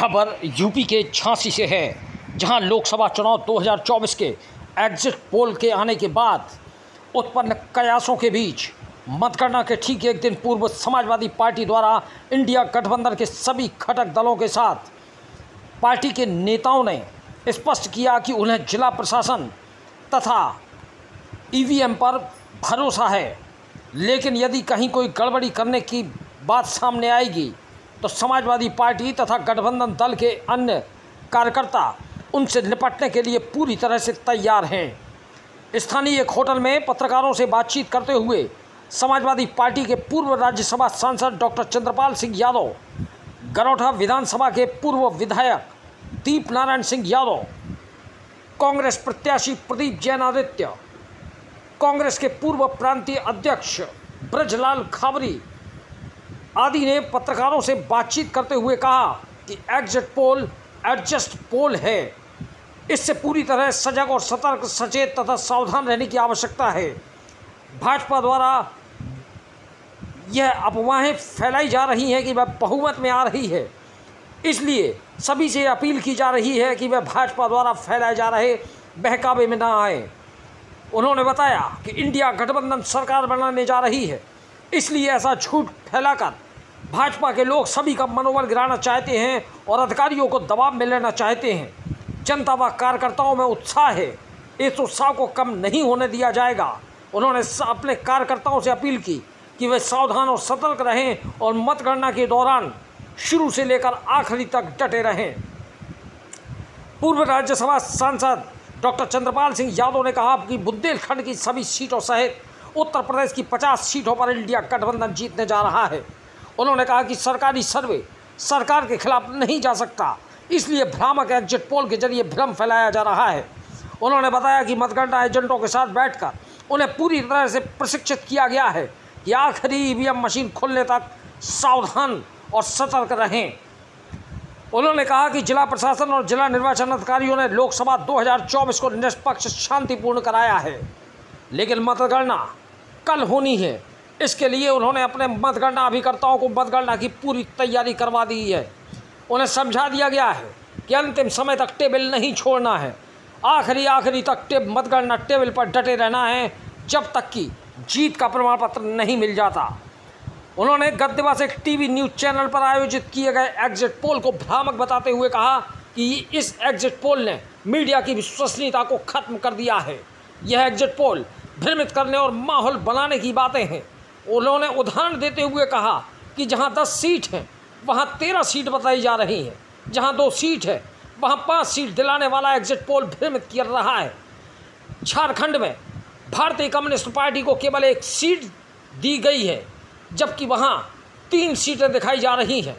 खबर यूपी के झांसी से है, जहां लोकसभा चुनाव 2024 के एग्जिट पोल के आने के बाद उत्पन्न कयासों के बीच मतगणना के ठीक एक दिन पूर्व समाजवादी पार्टी द्वारा इंडिया गठबंधन के सभी घटक दलों के साथ पार्टी के नेताओं ने स्पष्ट किया कि उन्हें जिला प्रशासन तथा ईवीएम पर भरोसा है, लेकिन यदि कहीं कोई गड़बड़ी करने की बात सामने आएगी तो समाजवादी पार्टी तथा गठबंधन दल के अन्य कार्यकर्ता उनसे निपटने के लिए पूरी तरह से तैयार हैं। स्थानीय एक होटल में पत्रकारों से बातचीत करते हुए समाजवादी पार्टी के पूर्व राज्यसभा सांसद डॉक्टर चंद्रपाल सिंह यादव, गरौठा विधानसभा के पूर्व विधायक दीप नारायण सिंह यादव, कांग्रेस प्रत्याशी प्रदीप जैन आदित्य, कांग्रेस के पूर्व प्रांतीय अध्यक्ष ब्रजलाल खाबरी आदि ने पत्रकारों से बातचीत करते हुए कहा कि एग्जिट पोल एडजस्ट पोल है। इससे पूरी तरह सजग और सतर्क, सचेत तथा सावधान रहने की आवश्यकता है। भाजपा द्वारा यह अफवाहें फैलाई जा रही हैं कि वह बहुमत में आ रही है, इसलिए सभी से अपील की जा रही है कि वह भाजपा द्वारा फैलाए जा रहे बहकावे में न आए। उन्होंने बताया कि इंडिया गठबंधन सरकार बनाने जा रही है, इसलिए ऐसा झूठ फैलाकर भाजपा के लोग सभी का मनोबल गिराना चाहते हैं और अधिकारियों को दबाव में लेना चाहते हैं। जनता व कार्यकर्ताओं में उत्साह है, इस उत्साह को कम नहीं होने दिया जाएगा। उन्होंने अपने कार्यकर्ताओं से अपील की कि वे सावधान और सतर्क रहें और मतगणना के दौरान शुरू से लेकर आखिरी तक डटे रहें। पूर्व राज्यसभा सांसद डॉक्टर चंद्रपाल सिंह यादव ने कहा कि बुंदेलखंड की सभी सीटों सहित उत्तर प्रदेश की 50 सीटों पर इंडिया गठबंधन जीतने जा रहा है। उन्होंने कहा कि सरकारी सर्वे सरकार के खिलाफ नहीं जा सकता, इसलिए भ्रामक एग्जिट पोल के जरिए भ्रम फैलाया जा रहा है। उन्होंने बताया कि मतगणना एजेंटों के साथ बैठकर उन्हें पूरी तरह से प्रशिक्षित किया गया है कि आखिरी ईवीएम मशीन खुलने तक सावधान और सतर्क रहें। उन्होंने कहा कि जिला प्रशासन और जिला निर्वाचन अधिकारियों ने लोकसभा 2024 को निष्पक्ष शांतिपूर्ण कराया है, लेकिन मतगणना कल होनी है। इसके लिए उन्होंने अपने मतगणना अभिकर्ताओं को मतगणना की पूरी तैयारी करवा दी है। उन्हें समझा दिया गया है कि अंतिम समय तक टेबल नहीं छोड़ना है, आखिरी तक मतगणना टेबल पर डटे रहना है जब तक कि जीत का प्रमाण पत्र नहीं मिल जाता। उन्होंने गत दिवस एक टीवी न्यूज़ चैनल पर आयोजित किए गए एग्जिट पोल को भ्रामक बताते हुए कहा कि इस एग्जिट पोल ने मीडिया की विश्वसनीयता को खत्म कर दिया है। यह एग्जिट पोल भ्रमित करने और माहौल बनाने की बातें हैं। उन्होंने उदाहरण देते हुए कहा कि जहां 10 सीट हैं वहां 13 सीट बताई जा रही हैं, जहां 2 सीट है वहां 5 सीट दिलाने वाला एग्जिट पोल भ्रमित कर रहा है। झारखंड में भारतीय कम्युनिस्ट पार्टी को केवल 1 सीट दी गई है, जबकि वहां 3 सीटें दिखाई जा रही हैं।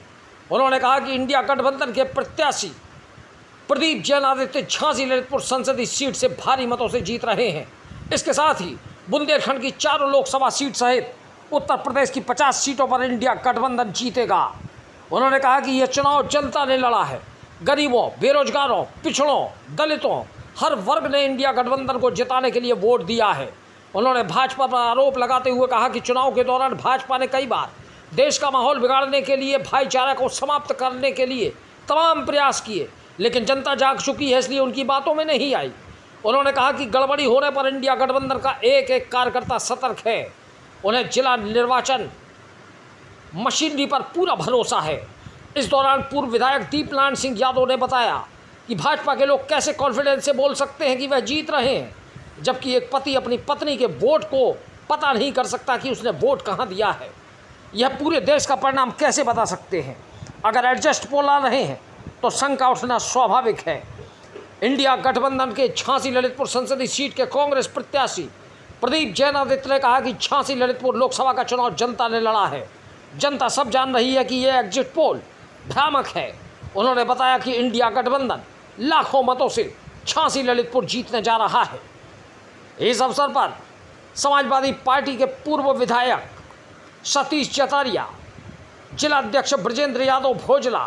उन्होंने कहा कि इंडिया गठबंधन के प्रत्याशी प्रदीप जैन आदित्य झांसी ललितपुर संसदीय सीट से भारी मतों से जीत रहे हैं। इसके साथ ही बुंदेलखंड की 4 लोकसभा सीट सहित उत्तर प्रदेश की 50 सीटों पर इंडिया गठबंधन जीतेगा। उन्होंने कहा कि यह चुनाव जनता ने लड़ा है। गरीबों, बेरोजगारों, पिछड़ों, दलितों, हर वर्ग ने इंडिया गठबंधन को जिताने के लिए वोट दिया है। उन्होंने भाजपा पर आरोप लगाते हुए कहा कि चुनाव के दौरान भाजपा ने कई बार देश का माहौल बिगाड़ने के लिए, भाईचारा को समाप्त करने के लिए तमाम प्रयास किए, लेकिन जनता जाग चुकी है, इसलिए उनकी बातों में नहीं आई। उन्होंने कहा कि गड़बड़ी होने पर इंडिया गठबंधन का एक एक कार्यकर्ता सतर्क है। उन्हें जिला निर्वाचन मशीनरी पर पूरा भरोसा है। इस दौरान पूर्व विधायक दीप नारायण सिंह यादव ने बताया कि भाजपा के लोग कैसे कॉन्फिडेंस से बोल सकते हैं कि वह जीत रहे हैं, जबकि एक पति अपनी पत्नी के वोट को पता नहीं कर सकता कि उसने वोट कहाँ दिया है। यह पूरे देश का परिणाम कैसे बता सकते हैं? अगर एडजस्ट पोल आ रहे हैं तो शंका उठना स्वाभाविक है। इंडिया गठबंधन के झांसी ललितपुर संसदीय सीट के कांग्रेस प्रत्याशी प्रदीप जैन आदित्य ने कहा कि झांसी ललितपुर लोकसभा का चुनाव जनता ने लड़ा है। जनता सब जान रही है कि यह एग्जिट पोल भ्रामक है। उन्होंने बताया कि इंडिया गठबंधन लाखों मतों से झांसी ललितपुर जीतने जा रहा है। इस अवसर पर समाजवादी पार्टी के पूर्व विधायक सतीश चतारिया, जिला अध्यक्ष ब्रजेंद्र यादव भोजला,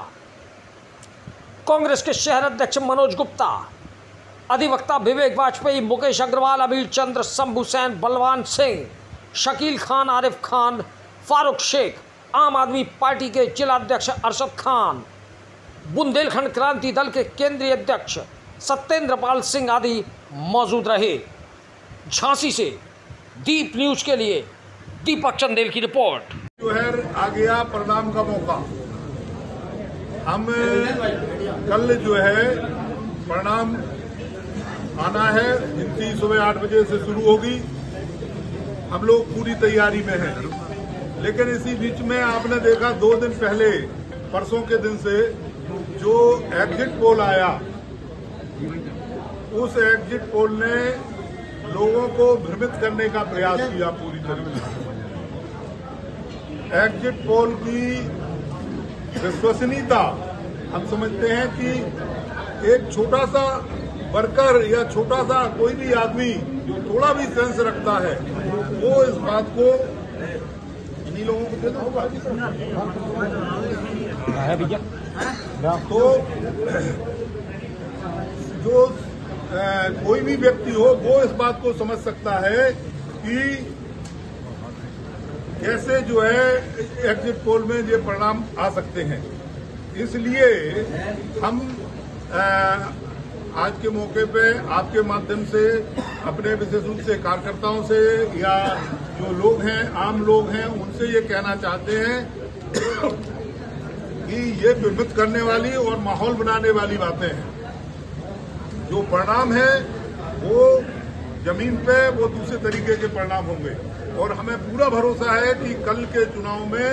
कांग्रेस के शहर अध्यक्ष मनोज गुप्ता, अधिवक्ता विवेक वाजपेयी, मुकेश अग्रवाल, अबीर चंद्र, शंभू सैन, बलवान सिंह, शकील खान, आरिफ खान, फारूक शेख, आम आदमी पार्टी के जिला अध्यक्ष अरशद खान, बुंदेलखंड क्रांति दल के केंद्रीय अध्यक्ष सत्येंद्र पाल सिंह आदि मौजूद रहे। झांसी से दीप न्यूज के लिए दीपक चंदेल की रिपोर्ट। जो है आ गया परिणाम का मौका। हम कल जो है परिणाम आना है, गिनती सुबह 8 बजे से शुरू होगी। हम लोग पूरी तैयारी में हैं, लेकिन इसी बीच में आपने देखा 2 दिन पहले परसों के दिन से जो एग्जिट पोल आया, उस एग्जिट पोल ने लोगों को भ्रमित करने का प्रयास किया पूरी तरीके से। एग्जिट पोल की विश्वसनीयता हम समझते हैं कि एक छोटा सा वर्कर या छोटा सा कोई भी आदमी जो थोड़ा भी सेंस रखता है वो इस बात को इन्हीं लोगों को देना होगा। तो जो कोई भी व्यक्ति हो वो इस बात को समझ सकता है कि कैसे जो है एग्जिट पोल में ये परिणाम आ सकते हैं। इसलिए हम आज के मौके पे आपके माध्यम से अपने विशेष रूप से कार्यकर्ताओं से या जो लोग हैं, आम लोग हैं, उनसे ये कहना चाहते हैं कि ये भ्रमित करने वाली और माहौल बनाने वाली बातें हैं। जो परिणाम है वो जमीन पे वो दूसरे तरीके के परिणाम होंगे और हमें पूरा भरोसा है कि कल के चुनाव में,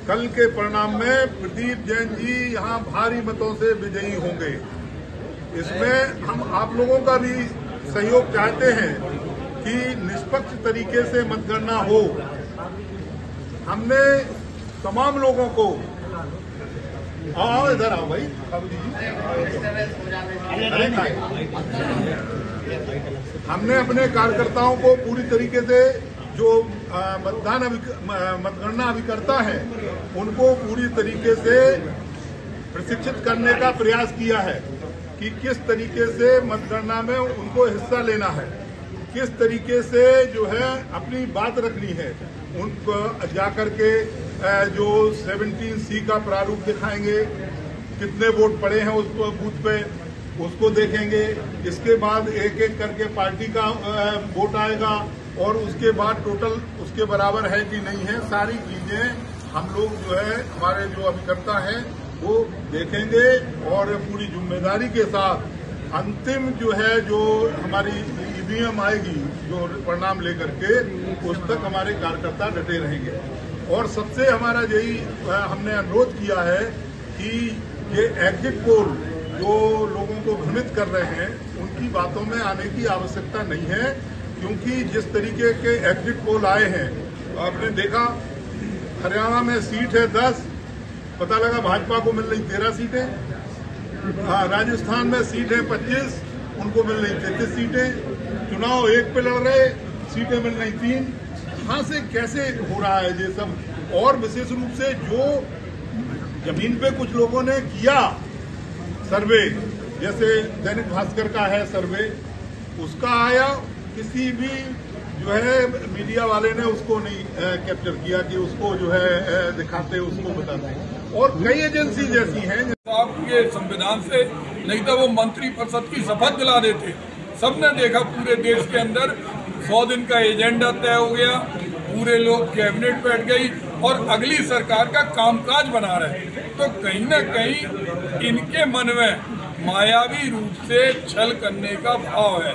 कल के परिणाम में प्रदीप जैन जी यहां भारी मतों से विजयी होंगे। इसमें हम आप लोगों का भी सहयोग चाहते हैं कि निष्पक्ष तरीके से मतगणना हो। हमने तमाम लोगों को आओ इधर आओ भाई, हमने अपने कार्यकर्ताओं को पूरी तरीके से जो मतगणना अभिकर्ता है उनको पूरी तरीके से प्रशिक्षित करने का प्रयास किया है कि किस तरीके से मतगणना में उनको हिस्सा लेना है, किस तरीके से जो है अपनी बात रखनी है। उनको जाकर के जो 17C का प्रारूप दिखाएंगे, कितने वोट पड़े हैं उस बूथ पे उसको देखेंगे। इसके बाद एक एक करके पार्टी का वोट आएगा और उसके बाद टोटल उसके बराबर है कि नहीं है, सारी चीजें हम लोग जो है हमारे जो अभिकर्ता हैं वो देखेंगे और पूरी जिम्मेदारी के साथ अंतिम जो है जो हमारी ईवीएम आएगी जो परिणाम लेकर के, उस तक हमारे कार्यकर्ता डटे रहेंगे। और सबसे हमारा यही हमने अनुरोध किया है कि ये एग्जिट पोल जो लोगों को भ्रमित कर रहे हैं उनकी बातों में आने की आवश्यकता नहीं है, क्योंकि जिस तरीके के एग्जिट पोल आए हैं आपने देखा हरियाणा में सीट है 10, पता लगा भाजपा को मिल रही 13 सीटें। राजस्थान में सीट है 25, उनको मिल रही 33 सीटें। चुनाव एक पे लड़ रहे, सीटें मिल रही 3। कहां से कैसे हो रहा है ये सब? और विशेष रूप से जो जमीन पे कुछ लोगों ने किया सर्वे, जैसे दैनिक भास्कर का है सर्वे, उसका आया, किसी भी जो है मीडिया वाले ने उसको नहीं कैप्चर किया कि उसको जो है दिखाते, उसको बताते। और कई एजेंसी जैसी हैं आपके संविधान से, नहीं तो वो मंत्री परिषद की शपथ दिला देते। सबने देखा पूरे देश के अंदर 100 दिन का एजेंडा तय हो गया, पूरे लोग कैबिनेट बैठ गई और अगली सरकार का कामकाज बना रहे। तो कहीं न कहीं इनके मन में मायावी रूप से छल करने का भाव है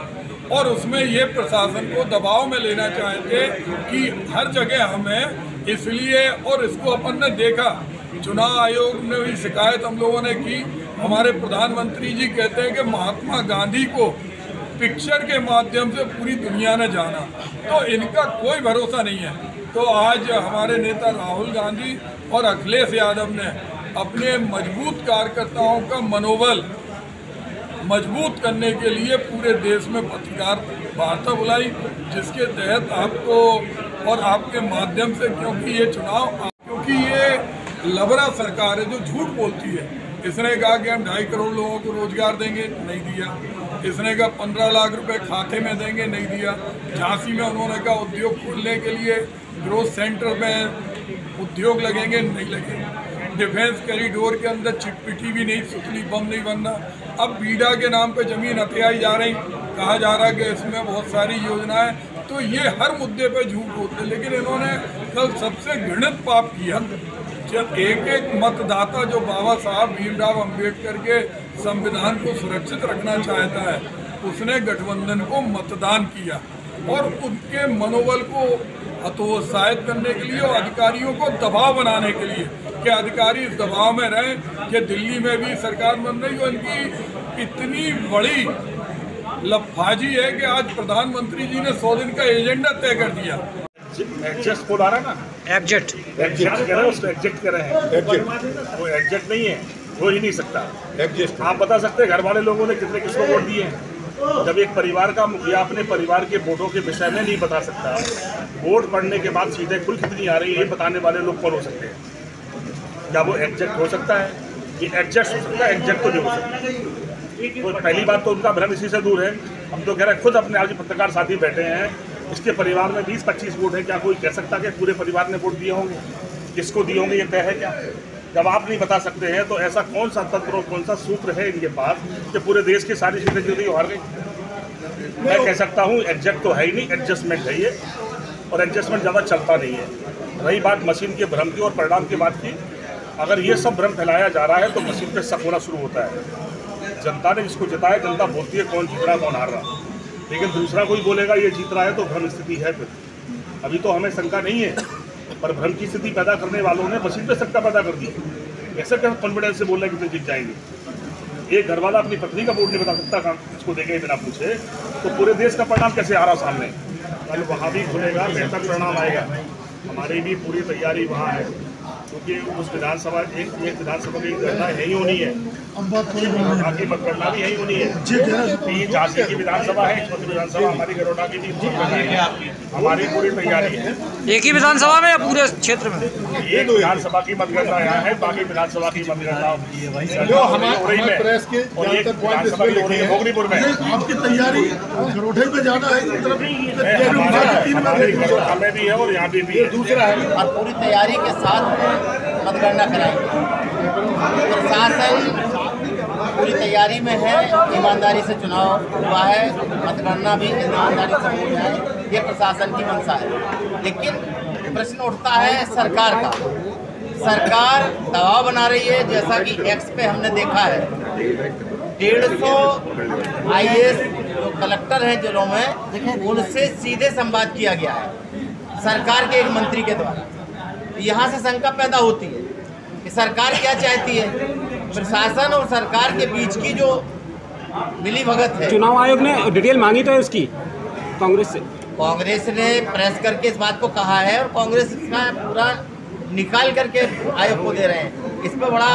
और उसमें ये प्रशासन को दबाव में लेना चाहते कि हर जगह हमें, इसलिए और इसको अपन ने देखा चुनाव आयोग में भी शिकायत हम लोगों ने की। हमारे प्रधानमंत्री जी कहते हैं कि महात्मा गांधी को पिक्चर के माध्यम से पूरी दुनिया ने जाना, तो इनका कोई भरोसा नहीं है। तो आज हमारे नेता राहुल गांधी और अखिलेश यादव ने अपने मजबूत कार्यकर्ताओं का मनोबल मजबूत करने के लिए पूरे देश में पत्रकार वार्ता बुलाई, जिसके तहत आपको और आपके माध्यम से, क्योंकि ये चुनाव, क्योंकि ये लबरा सरकार है जो झूठ बोलती है। इसने कहा कि हम 2.5 करोड़ लोगों को रोजगार देंगे, नहीं दिया। इसने कहा 15 लाख रुपए खाते में देंगे, नहीं दिया। झांसी में उन्होंने कहा उद्योग खोलने के लिए ग्रोथ सेंटर में उद्योग लगेंगे, नहीं लगे। डिफेंस कॉरिडोर के अंदर चिटपिटी भी नहीं, सुतली बम नहीं बनना। अब बीडा के नाम पे जमीन हथियाई जा रही, कहा जा रहा है कि इसमें बहुत सारी योजनाएं। तो ये हर मुद्दे पे झूठ बोलते हैं। लेकिन इन्होंने कल सबसे घृणित पाप किया जब एक एक मतदाता जो बाबा साहब भीमराव अंबेडकर के संविधान को सुरक्षित रखना चाहता है, उसने गठबंधन को मतदान किया और उनके मनोबल को हतोत्साहित करने के लिए और अधिकारियों को दबाव बनाने के लिए कि अधिकारी इस दबाव में रहें कि दिल्ली में भी सरकार बन रही है। उनकी इतनी बड़ी लफाजी है कि आज प्रधानमंत्री जी ने 100 दिन का एजेंडा तय कर दिया। एग्जेक्ट कोड आ रहा है ना, एग्जेक्ट कह रहे हैं, उसको एग्जेक्ट कर रहे हैं। वो एग्जेक्ट नहीं है, हो ही नहीं सकता एग्जेक्ट। आप बता सकते हैं घर वाले लोगों ने कितने किसको वोट दिए हैं? जब एक परिवार का मुखिया अपने परिवार के वोटों के विषय में नहीं बता सकता, वोट पढ़ने के बाद सीधे कुल कितनी आ रही है ये बताने वाले लोग कौन हो सकते हैं? क्या वो एग्जेक्ट हो सकता है? ये एडजस्ट हो सकता है, एग्जेक्ट तो नहीं हो सकता। तो पहली बात तो उनका भ्रम इसी से दूर है। हम तो कह रहे हैं, खुद अपने आज पत्रकार साथी बैठे हैं, इसके परिवार में 20-25 वोट है, क्या कोई कह सकता कि पूरे परिवार ने वोट दिए होंगे? किसको दिए होंगे ये तय है क्या? जब आप नहीं बता सकते हैं तो ऐसा कौन सा तंत्र और कौन सा सूत्र है इनके पास कि पूरे देश की सारी सीटें जो थी हार गई? मैं कह सकता हूँ एग्जेक्ट तो है ही नहीं, एडजस्टमेंट है ये, और एडजस्टमेंट ज़्यादा चलता नहीं है। रही बात मशीन के भ्रम की और परिणाम की बात की, अगर ये सब भ्रम फैलाया जा रहा है तो मशीन पे शक होना शुरू होता है। जनता ने जिसको जिताया, जनता बोलती है कौन जीत रहा कौन हार रहा, लेकिन दूसरा कोई बोलेगा ये जीत रहा है तो भ्रम स्थिति है। फिर अभी तो हमें शंका नहीं है, पर भ्रम की स्थिति पैदा करने वालों ने मशीन पे शंका पैदा कर दी। ऐसा क्या कॉन्फिडेंस से बोल रहे हैं कि जीत जाएंगे? एक घरवाला अपनी पत्नी का वोट नहीं बता सकता काम इसको देखे बिना पूछे, तो पूरे देश का परिणाम कैसे आ रहा सामने? कल वहाँ भी खुलेगा, बेहतर परिणाम आएगा। हमारी भी पूरी तैयारी वहाँ है, क्योंकि उस विधानसभा एक विधानसभा की गणना यही होनी है, बाकी मतगणना भी यही होनी है। ये झांसी की विधानसभा है, छोटी विधानसभा हमारी गरोटा की भी हमारी पूरी तैयारी है। एक ही विधानसभा में या पूरे क्षेत्र में? एक विधानसभा की मतगणना यहाँ है, बाकी विधानसभा की मतगणना भोगनीपुर में। आपकी तैयारी गरोठे पे जाना है, हमें भी है और यहाँ भी है। दूसरा है और पूरी तैयारी के साथ मतगणना कराएंगे। प्रशासन पूरी तैयारी में है, ईमानदारी से चुनाव हुआ है, मतगणना भी ईमानदारी से हुई है, ये प्रशासन की मंशा है। लेकिन प्रश्न उठता है सरकार का। सरकार दबाव बना रही है, जैसा कि एक्स पे हमने देखा है 150 IAS जो कलेक्टर हैं जिलों में, उनसे सीधे संवाद किया गया है सरकार के एक मंत्री के द्वारा। यहाँ से शंका पैदा होती है कि सरकार क्या चाहती है। प्रशासन और सरकार के बीच की जो मिली भगत है, चुनाव आयोग ने डिटेल मांगी तो है उसकी कांग्रेस से। कांग्रेस ने प्रेस करके इस बात को कहा है और कांग्रेस इसका पूरा निकाल करके आयोग को दे रहे हैं। इस पर बड़ा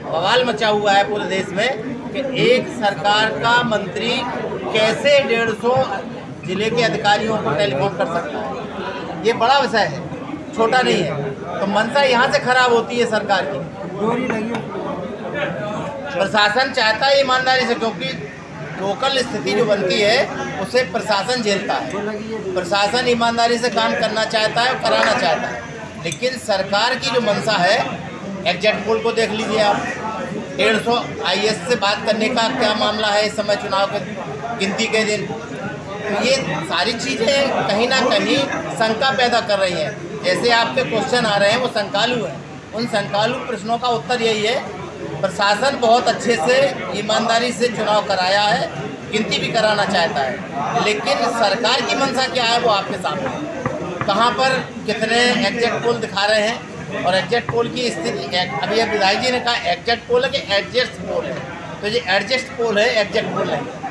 बवाल मचा हुआ है पूरे देश में कि एक सरकार का मंत्री कैसे 150 जिले के अधिकारियों को टेलीफोन कर सकता है। ये बड़ा विषय है, छोटा नहीं है। तो मंशा यहाँ से खराब होती है सरकार की। प्रशासन चाहता है ईमानदारी से, क्योंकि लोकल स्थिति जो बनती है उसे प्रशासन झेलता है। प्रशासन ईमानदारी से काम करना चाहता है और कराना चाहता है, लेकिन सरकार की जो मंशा है, एग्जिट पोल को देख लीजिए आप। 150 IAS से बात करने का क्या मामला है इस समय चुनाव के गिनती के दिन। तो ये सारी चीज़ें कहीं ना कहीं शंका पैदा कर रही हैं। जैसे आपके क्वेश्चन आ रहे हैं वो शंकालु हैं, उन शंकालु प्रश्नों का उत्तर यही है, प्रशासन बहुत अच्छे से ईमानदारी से चुनाव कराया है, गिनती भी कराना चाहता है, लेकिन सरकार की मंशा क्या है वो आपके सामने है। कहाँ पर कितने एग्जिट पोल दिखा रहे हैं और एग्जिट पोल की स्थिति, अभी विधायक जी ने कहा एग्जिट पोल है कि एडजस्ट पोल है, तो ये एडजस्ट पोल है, एग्जिट पोल नहीं है।